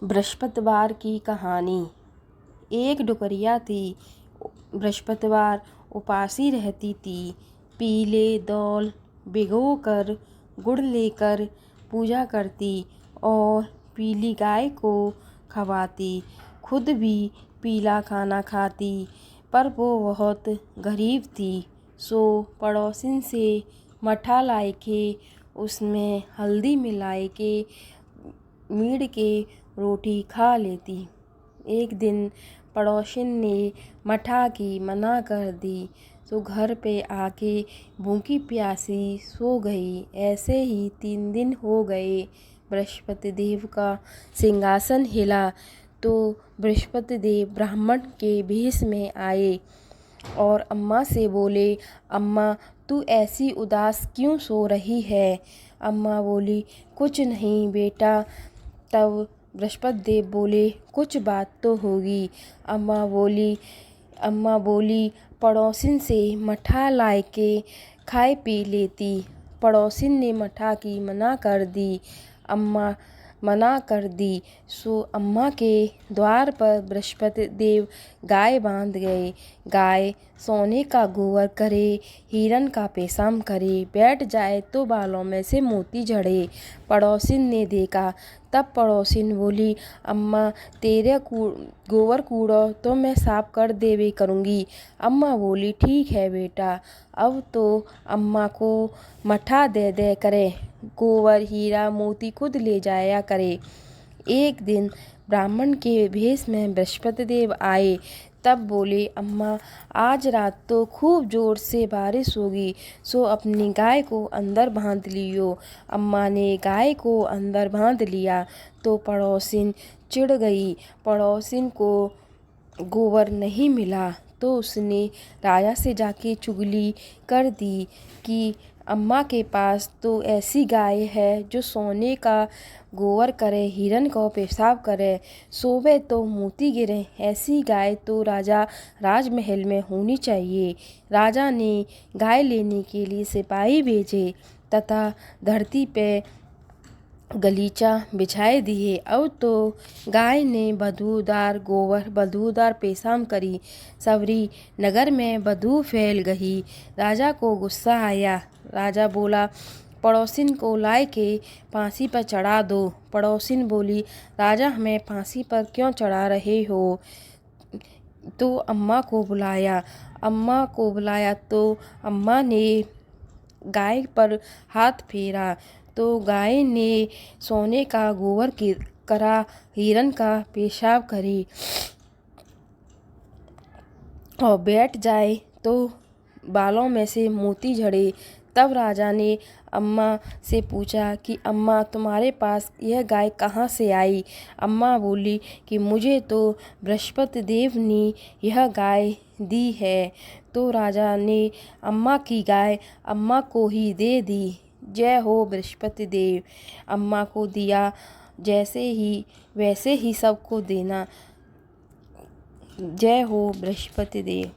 बृहस्पतिवार की कहानी। एक डुकरिया थी। बृहस्पतिवार उपासी रहती थी। पीले दौल भिगोकर गुड़ लेकर पूजा करती और पीली गाय को खवाती। खुद भी पीला खाना खाती। पर वो बहुत गरीब थी, सो पड़ोसिन से मठा लाए के उसमें हल्दी मिलाए के मीड़ के रोटी खा लेती। एक दिन पड़ोसिन ने मठा की मना कर दी, तो घर पे आके भूखी प्यासी सो गई। ऐसे ही 3 दिन हो गए। बृहस्पति देव का सिंहासन हिला तो बृहस्पति देव ब्राह्मण के भेष में आए और अम्मा से बोले, अम्मा तू ऐसी उदास क्यों सो रही है? अम्मा बोली, कुछ नहीं बेटा। तब बृहस्पति देव बोले, कुछ बात तो होगी। अम्मा बोली पड़ोसिन से मठा लाए के खाए पी लेती। पड़ोसिन ने मठा की मना कर दी। अम्मा मना कर दी, सो अम्मा के द्वार पर बृहस्पति देव गाय बांध गए। गाय सोने का गोबर करे, हिरन का पेशाब करे, बैठ जाए तो बालों में से मोती झड़े। पड़ोसिन ने देखा, तब पड़ोसिन बोली, अम्मा तेरे गोबर कूड़ो तो मैं साफ कर देवे करूँगी। अम्मा बोली, ठीक है बेटा। अब तो अम्मा को मठा दे दे करे, गोबर हीरा मोती खुद ले जाया करे। एक दिन ब्राह्मण के भेष में बृहस्पति देव आए। तब बोले, अम्मा आज रात तो खूब जोर से बारिश होगी, सो अपनी गाय को अंदर बांध लियो। अम्मा ने गाय को अंदर बांध लिया तो पड़ोसिन चिढ़ गई। पड़ोसिन को गोबर नहीं मिला तो उसने राजा से जाके चुगली कर दी कि अम्मा के पास तो ऐसी गाय है जो सोने का गोबर करे, हिरन को पेशाब करे, सोवे तो मोती गिरे। ऐसी गाय तो राजा राजमहल में होनी चाहिए। राजा ने गाय लेने के लिए सिपाही भेजे तथा धरती पे गलीचा बिछाए दिए। अब तो गाय ने बदबूदार गोबर बदबूदार पेशाब करी। सबरी नगर में बदबू फैल गई। राजा को गुस्सा आया। राजा बोला, पड़ोसिन को लाए के फांसी पर चढ़ा दो। पड़ोसिन बोली, राजा हमें फांसी पर क्यों चढ़ा रहे हो? तो अम्मा को बुलाया तो अम्मा ने गाय पर हाथ फेरा तो गाय ने सोने का गोबर करा, हिरन का पेशाब करी और बैठ जाए तो बालों में से मोती झड़े। तब राजा ने अम्मा से पूछा कि अम्मा तुम्हारे पास यह गाय कहाँ से आई? अम्मा बोली कि मुझे तो बृहस्पति देव ने यह गाय दी है। तो राजा ने अम्मा की गाय अम्मा को ही दे दी। जय हो बृहस्पति देव। अम्मा को दिया जैसे ही वैसे ही सबको देना। जय हो बृहस्पति देव।